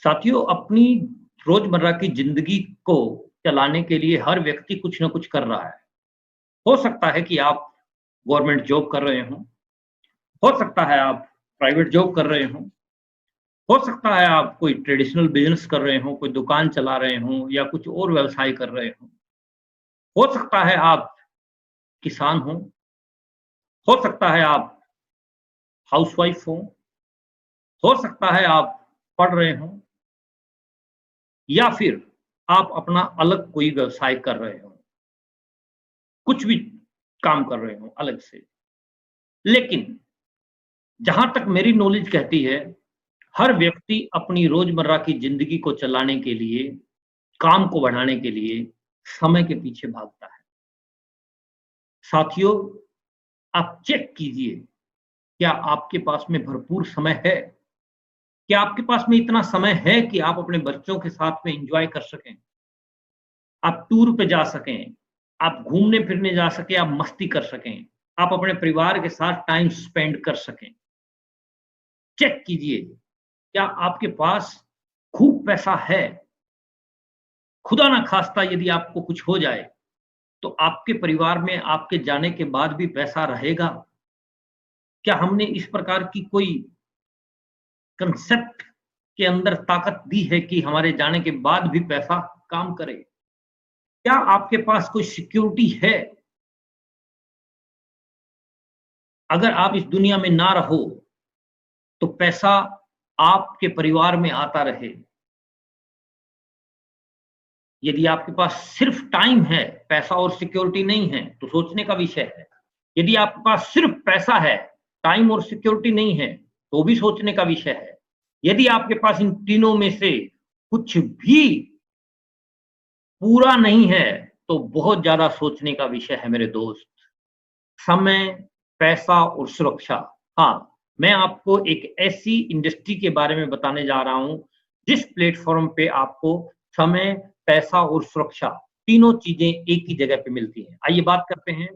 साथियों, अपनी रोजमर्रा की जिंदगी को चलाने के लिए हर व्यक्ति कुछ ना कुछ कर रहा है। हो सकता है कि आप गवर्नमेंट जॉब कर रहे हों, हो सकता है आप प्राइवेट जॉब कर रहे हों, हो सकता है आप कोई ट्रेडिशनल बिज़नेस कर रहे हों, कोई दुकान चला रहे हों या कुछ और व्यवसाय कर रहे हों। हो सकता है आप किसान हों, हो सकता है आप हाउसवाइफ हों, हो सकता है आप पढ़ रहे हों या फिर आप अपना अलग कोई व्यवसाय कर रहे हों। कुछ भी काम कर रहे हों अलग से। लेकिन जहाँ तक मेरी नॉलेज कहती है, हर व्यक्ति अपनी रोज़मर्रा की ज़िंदगी को चलाने के लिए, काम को बढ़ाने के लिए समय के पीछे भागता है। साथियों, आप चेक कीजिए, क्या आपके पास में भरपूर समय है? क्या आपके पास में इतना समय है कि आप अपने बच्चों के साथ में एन्जॉय कर सकें? आप टूर पे जा सकें, आप घूमने-फिरने जा सकें, आप मस्ती कर सकें, आप अपने परिवार के साथ टाइम स्पेंड कर सकें। चेक कीजिए, क्या आपके पास खूब पैसा है? खुदा ना ख़ास्ता यदि आपको कुछ हो जाए, तो आपके परिवार में आपके जाने के बाद भी पैसा रहेगा? क्या हमने इस प्रकार की कोई कांसेप्ट के अंदर ताकत दी है कि हमारे जाने के बाद भी पैसा काम करे? क्या आपके पास कोई सिक्योरिटी है? अगर आप इस दुनिया में ना रहो, तो पैसा आपके परिवार में आता रहे। यदि आपके पास सिर्फ टाइम है, पैसा और सिक्योरिटी नहीं है, तो सोचने का विषय है। यदि आपके पास सिर्फ पैसा है, टाइम और सिक्योरिटी नहीं है, तो भी सोचने का विषय है। यदि आपके पास इन तीनों में से कुछ भी पूरा नहीं है, तो बहुत ज़्यादा सोचने का विषय है मेरे दोस्त। समय, पैसा और सुरक्षा। हाँ, मैं आपको एक ऐसी इंडस्ट्री के बारे में बताने जा रहा हूँ, जिस प्लेटफ़ॉर्म पे आपको समय, पैसा और सुरक्षा तीनों चीज़ें एक ही जगह पे मिलती हैं। आइए बात करते हैं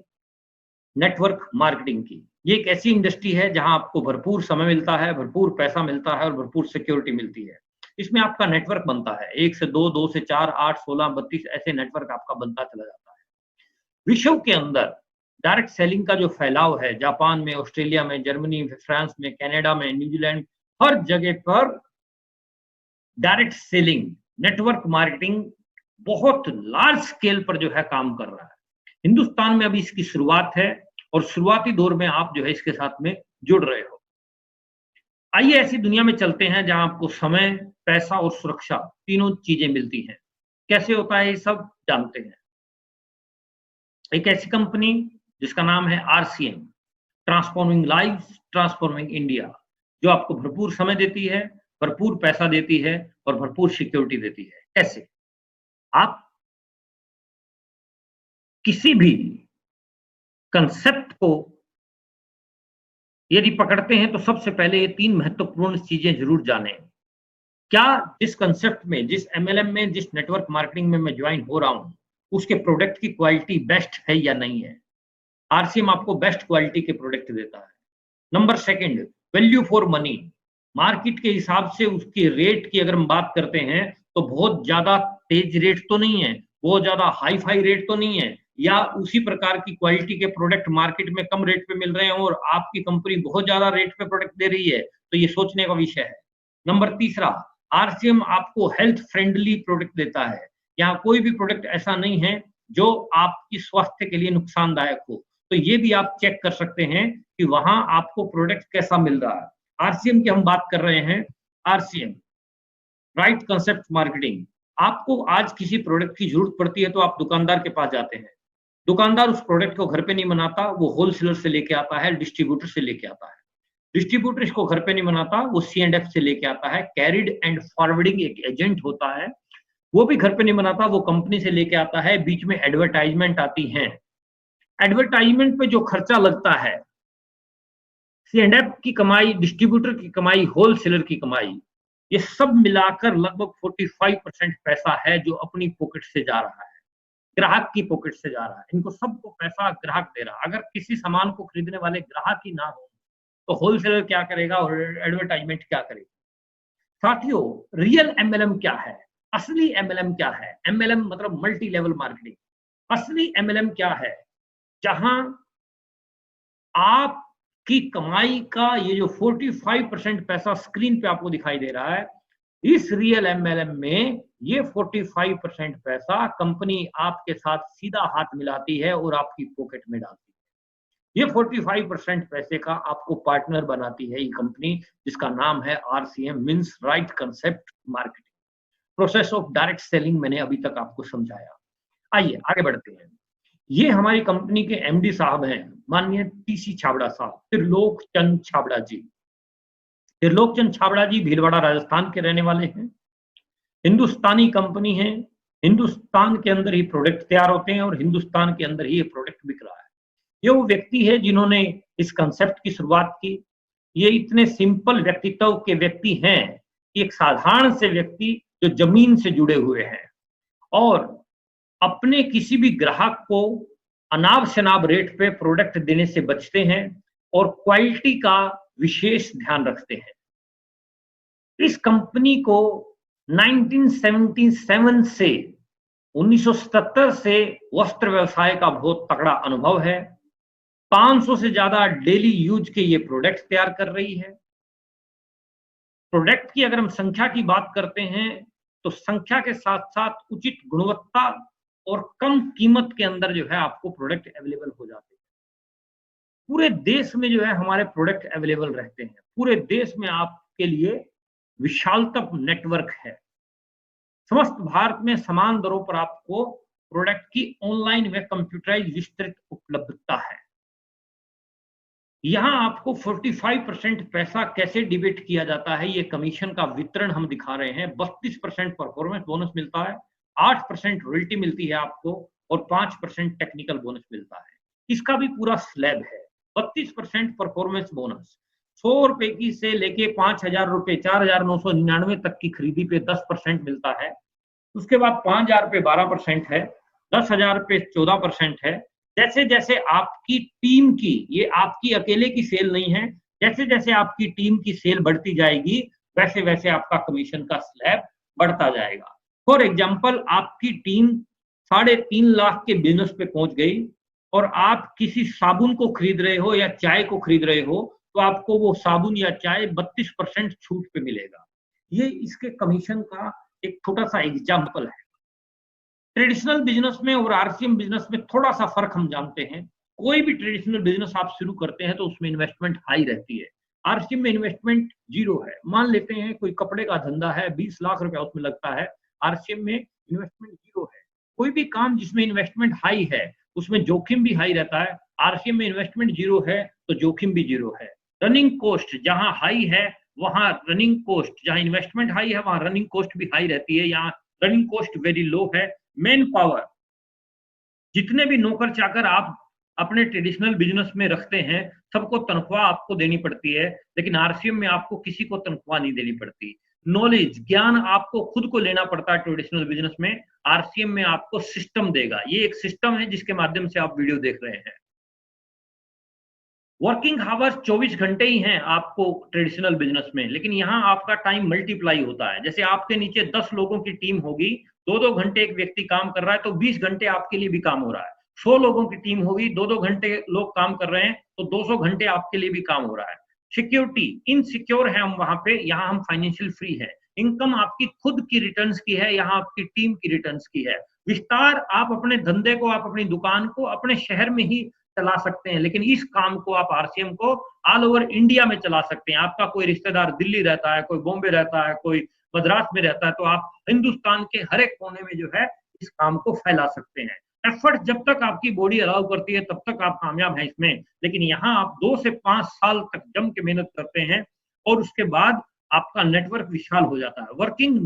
नेटवर्क मार्केटिंग की। ये एक ऐसी इंडस्ट्री है जहाँ आपको भरपूर समय मिलता है, भरपूर पैसा मिलता है और भरपूर सिक्योरिटी मिलती है। इसमें आपका नेटवर्क बनता है, 1 से 2, 2 से 4, 8, 16, 32 ऐसे नेटवर्क आपका बनता चला जाता है। विश्व के अंदर डायरेक्ट सेलिंग का जो फैलाव है, जापान में, ऑस्ट्रेलिया में, जर्मनी में, फ्रांस में, कनाडा में, न्यूजीलैंड, हर जगह पर डायरेक्ट सेलिंग, नेटवर्क मार्केटिंग बहुत लार्ज स्केल पर जो है काम कर रहा है। हिंदुस्तान में अभी इसकी शुरुआत है और शुरुआती दौर में आप जो है इसके साथ में जुड़ रहे हो। आइए ऐसी दुनिया में चलते हैं जहां आपको समय, पैसा और सुरक्षा तीनों चीजें मिलती हैं। कैसे होता है ये सब जानते हैं। एक ऐसी कंपनी जिसका नाम है RCM, transforming lives, transforming India, जो आपको भरपूर समय देती है, भरपूर पैसा देती है और भरपूर सिक्योरिटी देती है। कैसे? आप किसी भी कंसेप्ट को यदि पकड़ते हैं तो सबसे पहले ये 3 महत्वपूर्ण चीज़ें ज़रूर जानें। क्या जिस कंसेप्ट में, जिस एमएलएम में, जिस नेटवर्क मार्केटिंग में मैं जॉइन हो रहा हूँ, उसके प्रोडक्ट की क्वालिटी बेस्ट है या नहीं है? आरसीएम आपको बेस्ट क्वालिटी के प्रोडक्ट देता है। Number second, value for money. Market के हिसाब से उसकी रेट की अगर हम बात करते हैं, तो बहुत ज़्यादा तेज़ रेट तो नहीं है, बहुत ज़्यादा हाई-फाई रेट तो नहीं है, या उसी प्रकार की क्वालिटी के प्रोडक्ट मार्केट में कम रेट पे मिल रहे हैं और आपकी कंपनी बहुत ज़्यादा रेट पे प्रोडक्ट दे रही है, तो ये सोचने का विषय है। नंबर तीसरा, आरसीएम आपको हेल्थ फ्रेंडली प्रोडक्ट देता है। यहाँ कोई भी प्रोडक्ट ऐसा नहीं है जो आपकी स्वास्थ्य के लिए नुकसानदायक हो। तो ये भी आप चेक कर सकते हैं कि वहाँ आपको प्रोडक्ट कैसा मिल रहा है। आरसीएम की हम बात कर रहे हैं। RCM, right concept marketing. आपको आज किसी प्रोडक्ट की ज़रूरत पड़ती है तो आप दुकानदार के पास जाते हैं। दुकानदार उस प्रोडक्ट को घर पे नहीं बनाता, वो होलसेलर से लेके आता है, डिस्ट्रीब्यूटर से लेके आता है। डिस्ट्रीब्यूटर इसको घर पे नहीं बनाता, वो सी&एफ से लेके आता है। कैरिड एंड फॉरवर्डिंग एक एजेंट होता है, वो भी घर पे नहीं बनाता, वो कंपनी से लेके आता है। बीच में एडवर्टाइजमेंट आती हैं। एडवर्टाइजमेंट पे जो खर्चा लगता है, सी&एफ की कमाई, डिस्ट्रीब्यूटर की कमाई, होलसेलर की कमाई, ये सब मिलाकर लगभग 45% पैसा है जो अपनी पॉकेट से जा रहा है, ग्राहक की पॉकेट से जा रहा है। इनको सबको पैसा ग्राहक दे रहा है। अगर किसी सामान को खरीदने वाले ग्राहक ही ना हो, तो होलसेलर क्या करेगा और एडवर्टाइजमेंट क्या करेगा? साथियों, रियल एमएलएम क्या है, असली एमएलएम क्या है? एमएलएम मतलब मल्टी लेवल मार्केटिंग। असली एमएलएम क्या है? जहां आपकी कमाई का ये जो 45% पैसा स्क्रीन पे आपको दिखाई दे रहा है, इस रियल एमएलएम में ये 45% पैसा कंपनी आपके साथ सीधा हाथ मिलाती है और आपकी पॉकेट में डालती है। ये 45% पैसे का आपको पार्टनर बनाती है ये कंपनी, जिसका नाम है RCM, means right concept marketing. Process of direct selling मैंने अभी तक आपको समझाया। आइए आगे बढ़ते हैं। ये हमारी कंपनी के एमडी साहब हैं, माननीय टीसी छाबड़ा साहब, त्रिलोक चंद छाबड़ा जी। त्रिलोक चंद छाबड़ा जी भीलवाड़ा राजस्थान के रहने वाले हैं। हिंदुस्तानी कंपनी है, हिंदुस्तान के अंदर ही प्रोडक्ट तैयार होते हैं और हिंदुस्तान के अंदर ही ये प्रोडक्ट बिक रहा है। ये वो व्यक्ति है जिन्होंने इस कंसेप्ट की शुरुआत की। ये इतने सिंपल व्यक्तित्व के व्यक्ति हैं, एक साधारण से व्यक्ति जो जमीन से जुड़े हुए हैं और अपने किसी भी ग्राहक को अनाप शनाप रेट पे प्रोडक्ट देने से बचते हैं और क्वालिटी का विशेष ध्यान रखते हैं। इस कंपनी को 1977 से 1977 से वस्त्र व्यवसाय का बहुत तगड़ा अनुभव है। 500 से ज्यादा डेली यूज के ये प्रोडक्ट तैयार कर रही है। प्रोडक्ट की अगर हम संख्या की बात करते हैं तो संख्या के साथ साथ उचित गुणवत्ता और कम कीमत के अंदर जो है आपको प्रोडक्ट अवेलेबल हो जाते हैं। पूरे देश में जो है हमारे प्रोडक्ट अवेलेबल रहते हैं। पूरे देश में आपके लिए विशालतम नेटवर्क है। समस्त भारत में समान दरों पर आपको प्रोडक्ट की ऑनलाइन व कंप्यूटराइज विस्तृत उपलब्धता है। यहां आपको 45% पैसा कैसे डिबेट किया जाता है, ये कमीशन का वितरण हम दिखा रहे हैं। 32% परफॉर्मेंस बोनस मिलता है, 8% रॉयल्टी मिलती है आपको और 5% टेक्निकल बोनस मिलता है। इसका भी पूरा स्लैब है। 32% परफॉर्मेंस बोनस, 100 रुपए की से लेके 5,000 रुपए 4,999 तक की खरीदी पे 10% मिलता है। उसके बाद 5,000 पे 12% है, 10,000 पे 14% है। जैसे जैसे आपकी टीम की, ये आपकी अकेले की सेल नहीं है, जैसे जैसे आपकी टीम की सेल बढ़ती जाएगी वैसे वैसे आपका कमीशन का स्लैब बढ़ता जाएगा। फॉर एग्जाम्पल, आपकी टीम 3.5 लाख के बिजनेस पे पहुंच गई और आप किसी साबुन को खरीद रहे हो या चाय को खरीद रहे हो तो आपको वो साबुन या चाय 32% छूट पे मिलेगा। ये इसके कमीशन का एक छोटा सा एग्जाम्पल है। ट्रेडिशनल बिजनेस में और आरसीएम बिजनेस में थोड़ा सा फर्क हम जानते हैं। कोई भी ट्रेडिशनल बिजनेस आप शुरू करते हैं तो उसमें इन्वेस्टमेंट हाई रहती है। आरसीएम में इन्वेस्टमेंट जीरो है। मान लेते हैं कोई कपड़े का धंधा है, 20 लाख रुपया उसमें लगता है, आरसीएम में इन्वेस्टमेंट जीरो है। कोई भी काम जिसमें इन्वेस्टमेंट हाई है उसमें जोखिम भी हाई रहता है। आरसीएम में इन्वेस्टमेंट जीरो है तो जोखिम भी जीरो है। रनिंग कॉस्ट जहां हाई है वहां रनिंग कॉस्ट, जहां इन्वेस्टमेंट हाई है वहां रनिंग कॉस्ट भी हाई रहती है। यहाँ रनिंग कॉस्ट वेरी लो है। मैन पावर, जितने भी नौकर चाकर आप अपने ट्रेडिशनल बिजनेस में रखते हैं सबको तनख्वाह आपको देनी पड़ती है, लेकिन आरसीएम में आपको किसी को तनख्वाह नहीं देनी पड़ती। नॉलेज, ज्ञान आपको खुद को लेना पड़ता है ट्रेडिशनल बिजनेस में। आरसीएम में आपको सिस्टम देगा। ये एक सिस्टम है जिसके माध्यम से आप वीडियो देख रहे हैं। वर्किंग आवर्स 24 घंटे ही हैं आपको ट्रेडिशनल बिजनेस में, लेकिन यहाँ आपका टाइम मल्टीप्लाई होता है। जैसे आपके नीचे 10 लोगों की टीम होगी, 2-2 घंटे एक व्यक्ति काम कर रहा है तो 20 घंटे आपके लिए भी काम हो रहा है। 100 लोगों की टीम होगी, 2-2 घंटे लोग काम कर रहे हैं तो 200 घंटे आपके लिए भी काम हो रहा है। सिक्योरिटी, इनसिक्योर है हम वहां पे, यहाँ हम फाइनेंशियल फ्री है। इनकम आपकी खुद की रिटर्न्स की है, यहाँ आपकी टीम की रिटर्न्स की है। विस्तार, आप अपने धंधे को, आप अपनी दुकान को अपने शहर में ही चला सकते हैं, लेकिन इस काम को आप आरसीएम को ऑल ओवर इंडिया में चला सकते हैं। आपका कोई रिश्तेदार दिल्ली रहता है, कोई बॉम्बे रहता है, कोई मद्रास में रहता है, तो आप हिंदुस्तान के हर एक कोने में जो है इस काम को फैला सकते हैं। एफर्ट जब तक आपकी बॉडी अलाउ करती है तब तक आप कामयाब हैं इसमें, लेकिन यहाँ आप 2 से 5 साल तक जम के मेहनत करते हैं और उसके बाद आपका नेटवर्क विशाल हो जाता है। वर्किंग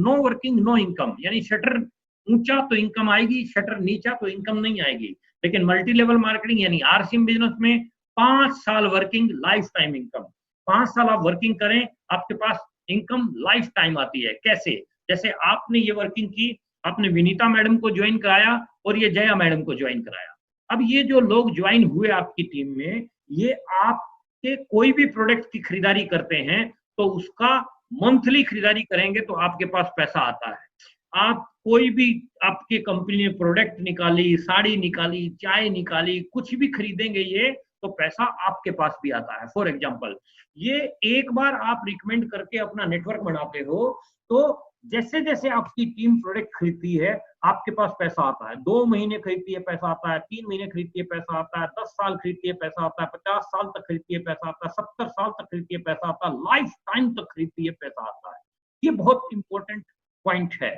नो इनकम, यानी शटर ऊंचा तो इनकम आएगी, शटर नीचा तो इनकम नहीं आएगी। लेकिन मल्टी लेवल मार्केटिंग यानी आरसीएम बिजनेस में 5 साल वर्किंग, लाइफ टाइम इनकम। 5 साल आप वर्किंग करें, आपके पास इनकम लाइफ टाइम आती है। कैसे? जैसे आपने ये वर्किंग की, आपने विनीता मैडम को ज्वाइन कराया और ये जया मैडम को ज्वाइन कराया। अब ये जो लोग ज्वाइन हुए आपकी टीम में, ये आपके कोई भी प्रोडक्ट की खरीदारी करते हैं तो उसका मंथली खरीदारी करेंगे तो आपके पास पैसा आता है। आप कोई भी आपकी कंपनी ने प्रोडक्ट निकाली, साड़ी निकाली, चाय निकाली, कुछ भी खरीदेंगे ये तो पैसा आपके पास भी आता है। फॉर एग्जांपल, ये एक बार आप रिकमेंड करके अपना नेटवर्क बनाते हो तो जैसे जैसे आपकी टीम प्रोडक्ट खरीदती है आपके पास पैसा आता है। 2 महीने खरीदती है पैसा आता है, 3 महीने खरीदती है पैसा आता है, 10 साल खरीदती है पैसा आता है, 50 साल तक खरीदती है पैसा आता है, 70 साल तक खरीदती है पैसा आता है, लाइफ टाइम तक खरीदती है पैसा आता है। ये बहुत इंपॉर्टेंट पॉइंट है।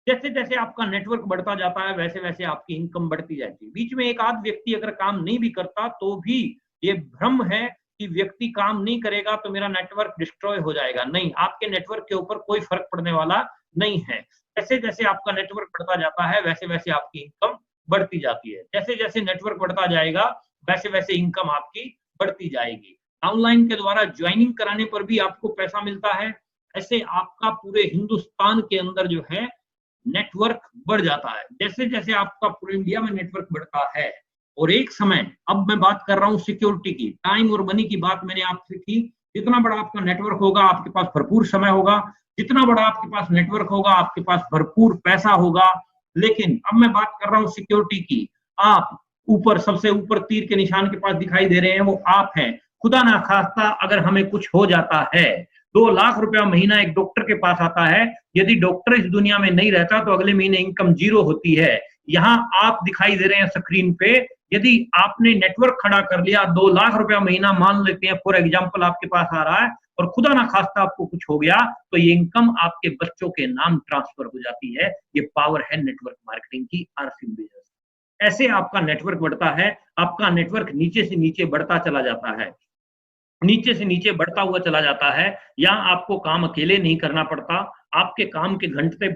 जैसे जैसे आपका नेटवर्क बढ़ता जाता है वैसे वैसे आपकी इनकम बढ़ती जाती है। बीच में एक आध व्यक्ति अगर काम नहीं भी करता तो भी ये भ्रम है कि व्यक्ति काम नहीं करेगा तो मेरा नेटवर्क डिस्ट्रॉय हो जाएगा। नहीं, आपके नेटवर्क के ऊपर कोई फर्क पड़ने वाला नहीं है। जैसे जैसे आपका नेटवर्क बढ़ता जाता है वैसे वैसे आपकी इनकम बढ़ती जाती है। जैसे जैसे नेटवर्क बढ़ता जाएगा वैसे वैसे इनकम आपकी बढ़ती जाएगी। ऑनलाइन के द्वारा ज्वाइनिंग कराने पर भी आपको पैसा मिलता है। ऐसे आपका पूरे हिंदुस्तान के अंदर जो है नेटवर्क बढ़ जाता है। जैसे जैसे आपका पूरे इंडिया में नेटवर्क बढ़ता है और एक समय, अब मैं बात कर रहा हूँ सिक्योरिटी की, टाइम और मनी की बात मैंने आपसे की। जितना बड़ा आपका नेटवर्क होगा आपके पास भरपूर समय होगा, जितना बड़ा आपके पास नेटवर्क होगा आपके पास भरपूर पैसा होगा। लेकिन अब मैं बात कर रहा हूँ सिक्योरिटी की। आप ऊपर, सबसे ऊपर तीर के निशान के पास दिखाई दे रहे हैं, वो आप हैं। खुदा ना खास्ता अगर हमें कुछ हो जाता है, 2 लाख रुपया महीना एक डॉक्टर के पास आता है। यदि डॉक्टर इस दुनिया में नहीं रहता तो अगले महीने इनकम 0 होती है। यहाँ आप दिखाई दे रहे हैं स्क्रीन पे, यदि आपने नेटवर्क खड़ा कर लिया, 2 लाख रुपया महीना मान लेते हैं फॉर एग्जाम्पल आपके पास आ रहा है, और खुदा ना खास्ता आपको कुछ हो गया तो ये इनकम आपके बच्चों के नाम ट्रांसफर हो जाती है। ये पावर है नेटवर्क मार्केटिंग की, आरसीएम बिजनेस। ऐसे आपका नेटवर्क बढ़ता है, आपका नेटवर्क नीचे से नीचे बढ़ता चला जाता है, नीचे से नीचे बढ़ता हुआ चला जाता है। यहाँ आपको काम अकेले नहीं करना पड़ता, आपके काम के घंटे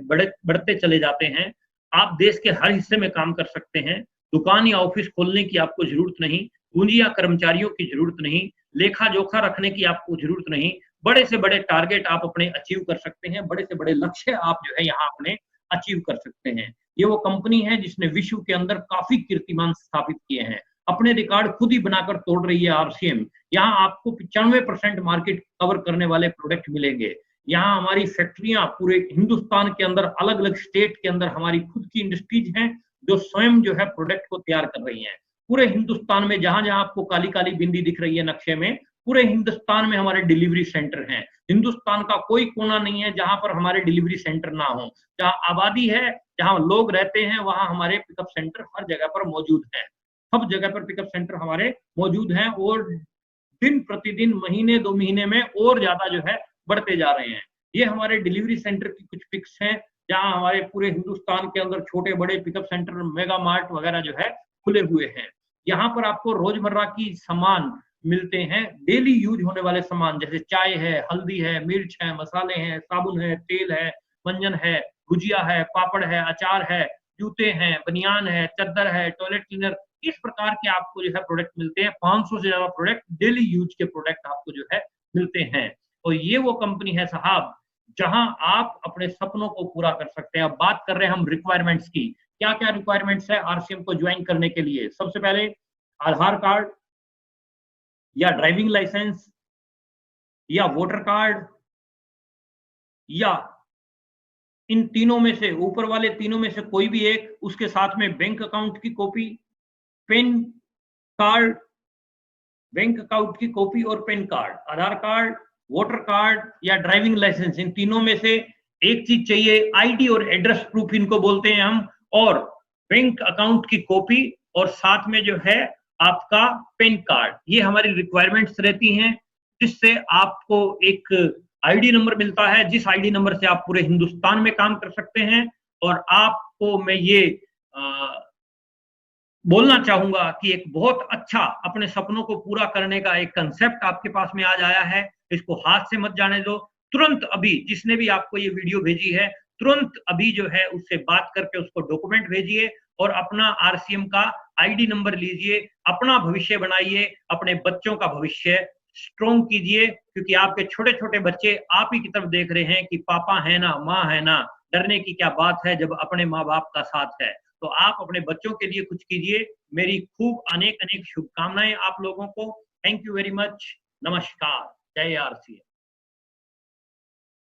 बढ़ते चले जाते हैं। आप देश के हर हिस्से में काम कर सकते हैं। दुकान या ऑफिस खोलने की आपको जरूरत नहीं, पूंजी या कर्मचारियों की जरूरत नहीं, लेखा जोखा रखने की आपको जरूरत नहीं। बड़े से बड़े टारगेट आप अपने अचीव कर सकते हैं, बड़े से बड़े लक्ष्य आप जो है यहाँ अपने अचीव कर सकते हैं। ये वो कंपनी है जिसने विश्व के अंदर काफी कीर्तिमान स्थापित किए हैं, अपने रिकॉर्ड खुद ही बनाकर तोड़ रही है आरसीएम। यहाँ आपको 95% मार्केट कवर करने वाले प्रोडक्ट मिलेंगे। यहाँ हमारी फैक्ट्रियां पूरे हिंदुस्तान के अंदर, अलग अलग स्टेट के अंदर हमारी खुद की इंडस्ट्रीज हैं जो स्वयं जो है प्रोडक्ट को तैयार कर रही हैं। पूरे हिंदुस्तान में जहां जहां आपको काली काली बिंदी दिख रही है नक्शे में, पूरे हिंदुस्तान में हमारे डिलीवरी सेंटर हैं। हिंदुस्तान का कोई कोना नहीं है जहां पर हमारे डिलीवरी सेंटर ना हो। जहां आबादी है, जहां लोग रहते हैं, वहां हमारे पिकअप सेंटर हर जगह पर मौजूद हैं। सब जगह पर पिकअप सेंटर हमारे मौजूद हैं और दिन प्रतिदिन, महीने 2 महीने में और ज्यादा जो है बढ़ते जा रहे हैं। ये हमारे डिलीवरी सेंटर की कुछ पिक्स हैं जहां हमारे पूरे हिंदुस्तान के अंदर छोटे बड़े पिकअप सेंटर, मेगा मार्ट वगैरह जो है खुले हुए हैं। यहाँ पर आपको रोजमर्रा की सामान मिलते हैं, डेली यूज होने वाले सामान, जैसे चाय है, हल्दी है, मिर्च है, मसाले हैं, साबुन है, तेल है, मंजन है, भुजिया है, पापड़ है, अचार है, जूते हैं, बनियान है, चद्दर है, टॉयलेट क्लीनर। इस प्रकार के आपको जो है प्रोडक्ट मिलते हैं। 500 से ज्यादा प्रोडक्ट, डेली यूज के प्रोडक्ट आपको जो है मिलते हैं। और ये वो कंपनी है साहब जहां आप अपने सपनों को पूरा कर सकते हैं। अब बात कर रहे हैं हम रिक्वायरमेंट्स की। क्या क्या रिक्वायरमेंट्स है आरसीएम को ज्वाइन करने के लिए? सबसे पहले आधार कार्ड या ड्राइविंग लाइसेंस या वोटर कार्ड, या इन तीनों में से, ऊपर वाले तीनों में से कोई भी एक, उसके साथ में बैंक अकाउंट की copy, PAN card, bank account की कॉपी और पेन कार्ड, आधार कार्ड, वोटर कार्ड या ड्राइविंग लाइसेंस, इन तीनों में से एक चीज चाहिए। आईडी और एड्रेस प्रूफ इनको बोलते हैं हम, और बैंक अकाउंट की कॉपी, और साथ में जो है आपका पेन कार्ड। ये हमारी रिक्वायरमेंट्स रहती हैं, जिससे आपको एक आईडी नंबर मिलता है, जिस आईडी नंबर से आप पूरे हिंदुस्तान में काम कर सकते हैं। और आपको मैं ये बोलना चाहूंगा कि एक बहुत अच्छा अपने सपनों को पूरा करने का एक कंसेप्ट आपके पास में आज आया है। इसको हाथ से मत जाने दो। तुरंत अभी जिसने भी आपको ये वीडियो भेजी है, तुरंत अभी जो है उससे बात करके उसको डॉक्यूमेंट भेजिए और अपना आरसीएम का आईडी नंबर लीजिए, अपना भविष्य बनाइए, अपने बच्चों का भविष्य स्ट्रॉन्ग कीजिए। क्योंकि आपके छोटे छोटे बच्चे आप ही की तरफ देख रहे हैं कि पापा है ना, माँ है ना, डरने की क्या बात है जब अपने माँ बाप का साथ है। तो आप अपने बच्चों के लिए कुछ कीजिए। मेरी खूब अनेक अनेक शुभकामनाएं आप लोगों को। Thank you very much. नमस्कार। जय आरसीएम।